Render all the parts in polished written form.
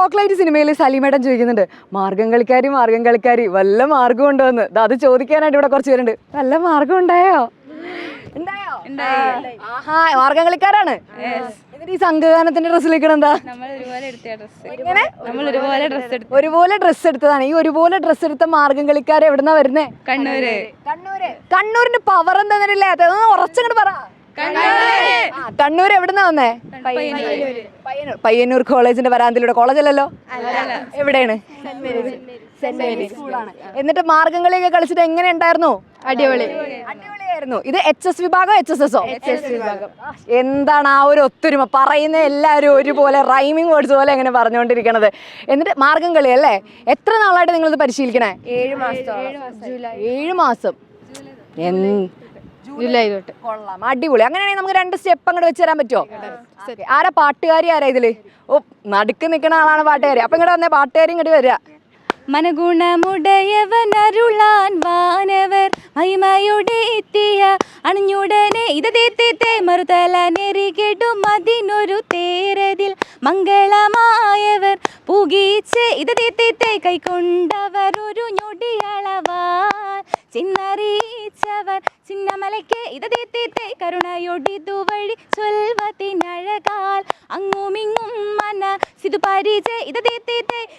Chocolate സിനിമയിൽ സലീമേട്ടൻ ചോദിക്കുന്നുണ്ട്, മാർഗം കളിക്കാരി വല്ല മാർഗം ഉണ്ടോ എന്ന്. അത് ചോദിക്കാനായിട്ട് ഇവിടെ കുറച്ച് പേരുണ്ട്. വല്ല മാർഗം ഉണ്ടായോ? ആഹാ, മാർഗം കളിക്കാരാണ്. എന്നിട്ട് ഈ സംഘഗാനത്തിന്റെ ഡ്രസ്സിലേക്കാണ് എന്താ? ഒരുപോലെ ഡ്രസ്സ് എടുത്തതാണ്. ഈ ഒരുപോലെ ഡ്രസ്സ് എടുത്ത മാർഗം കളിക്കാർ എവിടുന്നാ വരുന്നേ? കണ്ണൂരിന്റെ പവർ എന്താന്നില്ലേ? അതൊന്ന് ഉറച്ചങ്ങോട്ട് പറ. കണ്ണൂർ എവിടുന്നാ വന്നേ? പയ്യന്നൂർ കോളേജിന്റെ വരാന്തിലൂടെ. കോളേജല്ലല്ലോ, എവിടെയാണ്? എന്നിട്ട് മാർഗംകളിയൊക്കെ കളിച്ചിട്ട് എങ്ങനെ ഉണ്ടായിരുന്നു? അടിപൊളിയായിരുന്നു. ഇത് HS വിഭാഗം HSSO? എന്താണ് ആ ഒരു ഒത്തൊരുമ? പറയുന്ന എല്ലാവരും ഒരുപോലെ റൈമിങ് വേർഡ്സ് പോലെ എങ്ങനെ പറഞ്ഞുകൊണ്ടിരിക്കണത്. എന്നിട്ട് മാർഗം കളി അല്ലേ? എത്ര നാളായിട്ട് നിങ്ങളിത് പരിശീലിക്കണേ? 7 മാസം. ജൂലൈ തൊട്ട്. കൊള്ളാം, അടിപൊളി. അങ്ങനെയാണെങ്കിൽ നമുക്ക് 2 സ്റ്റെപ്പ് അങ്ങോട്ട് വെച്ച് തരാൻ പറ്റുമോ? ആരാ പാട്ടുകാരി? ആരാ ഇതില്? ഓ, നടുക്ക് നിൽക്കുന്ന ആളാണ് പാട്ടുകാരി. അപ്പൊ ഇങ്ങോട്ട് വന്നേ, പാട്ടുകാരി ഇങ്ങോട്ട് വരിക. മനഗുണമുടയവനരുളാൻ വാനവർ മഹിമയുടെ എത്തിയ അണിഞ്ഞുടനെ ഇതേ മറുതല നെറികെടും അതിനൊരു തേരതിൽ മംഗളമായവർ പൂഗീച്ച് ഇതേ കൈക്കൊണ്ടവർ ഒരു ഞൊടിയളവാൻ ചിന്നറിയിച്ചവർ ചിന്നമലയ്ക്ക് ഇതേ കരുണയൊടിതുവഴി ചൊൽവത്തിനഴകാൽ അങ്ങുമിങ്ങും മന സിതു പരിചയ ഇതേ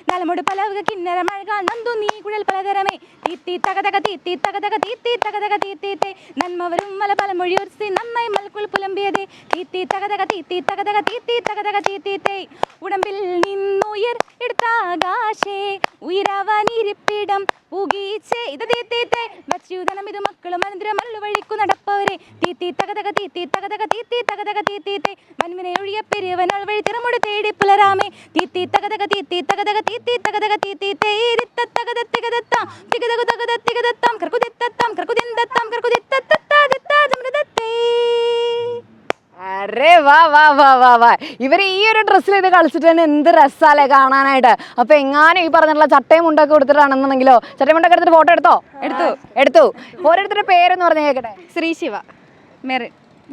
നലമോട് പലവക കിന്നര മഴകാൽ നന്ദു നീ കുഴൽ പലതരമേ തീത്തി തകതക തീത്തി തകതക തീത്തി തകതക തീത്തേ നന്മവരും മല പലമൊഴിയൊരുത്തി നന്നായി മൽക്കുൾ പുലമ്പിയതേ തീത്തി തകതക തീത്തി തകതക തീത്തി തകതക തീത്തേ ഉടമ്പിൽ നിന്നുയർ എടുത്താകാശേ ഉയരവനിരിപ്പിടം പൂഗീച്ച് ഇതേ വച്യുതനം ഇത് മക്കളും അനന്തരം മല്ലു വഴിക്കു നടപ്പവരെ തീത്തി തകതക തീത്തി തകതക തീത്തി തകതക തീത്തേ മന്മിനെ ഒഴിയ പെരുവനൾ വഴി തിറമുട് തേടി പുലരാമേ തീത്തി തകതക തീത്തി തകതക തീത്തി തകതക തീത്തേ തകത തികതത്താം തികതകു തകത തികതത്താം കർക്കുദിത്തത്താം കർക്കുദിന്തത്താം കർക്കുദിത്തത്തത്താ. അരെ വാ വാ വാ വാ വാ. ഇവര് ഈ ഒരു ഡ്രസ്സിൽ ഇത് കളിച്ചിട്ട് തന്നെ എന്ത് രസാലേ കാണാനായിട്ട്. അപ്പൊ എങ്ങാനും ഈ പറഞ്ഞിട്ടുള്ള ചട്ടയും മുണ്ടൊക്കെ കൊടുത്തിട്ടാണെന്നുണ്ടെങ്കിലോ, ചട്ടയും മുണ്ടൊക്കെ എടുത്തിട്ട് ഫോട്ടോ എടുത്തു. ഓരോരുത്തരുടെ പേരെന്ന് പറഞ്ഞ കേക്കട്ടെ. ശ്രീ ശിവ, മെറിൻ,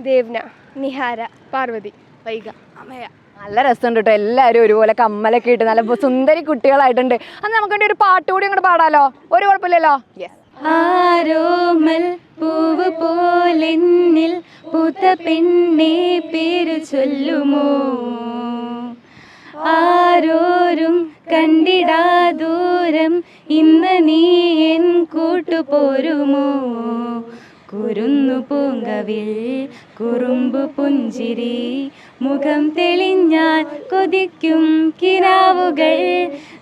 ദേവ്ന, നിഹാര, പാർവതി, വൈഗ, അമയ. നല്ല രസമുണ്ട് കേട്ടോ. എല്ലാവരും ഒരുപോലെ കമ്മലൊക്കെ ഇട്ട് നല്ല സുന്ദരി കുട്ടികളായിട്ടുണ്ട്. അന്ന് നമുക്ക് വേണ്ടി ഒരു പാട്ട് കൂടി അങ്ങോട്ട് പാടാലോ? ഒരു കുഴപ്പമില്ലല്ലോ. ആരോമൽ പൂവ് പോലെന്നിൽ പൂത്ത പെണ്ണെ പേരു ചൊല്ലുമോ, ആരോരും കണ്ടിടാ ദൂരം ഇന്ന് നീ എൻ കൂട്ടുപോരുമോ, കുരുന്നു പൂങ്കവിൽ കുറുമ്പു പുഞ്ചിരി മുഖം തെളിഞ്ഞാൽ കൊതിക്കും കിനാവുകൾ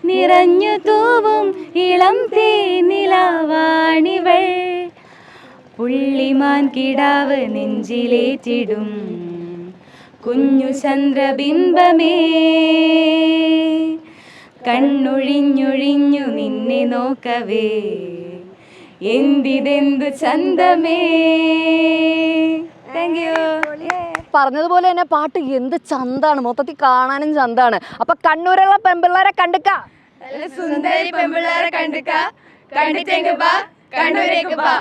നിറഞ്ഞു തൂവും ഇളം തേനിലാവാണിവൾ, പുള്ളിമാൻ കിടാവ് നെഞ്ചിലേറ്റിടും കുഞ്ഞു ചന്ദ്രബിംബമേ, കണ്ണൊഴിഞ്ഞൊഴിഞ്ഞു നിന്നെ നോക്കവേ എന്തിതെന്തു ചന്തമേ. Thank you. പറഞ്ഞതുപോലെ തന്നെ പാട്ട് എന്ത് ചന്താണ്, മൊത്തത്തിൽ കാണാനും ചന്താണ്. അപ്പൊ കണ്ണൂരുള്ള പെൺപിള്ളേരെ കണ്ടിക്ക, സുന്ദരി പെൺപിള്ളേരെ കണ്ടിക്ക, കണ്ടിട്ടേക്ക് ബാ കണ്ണൂരേക്ക് ബാ.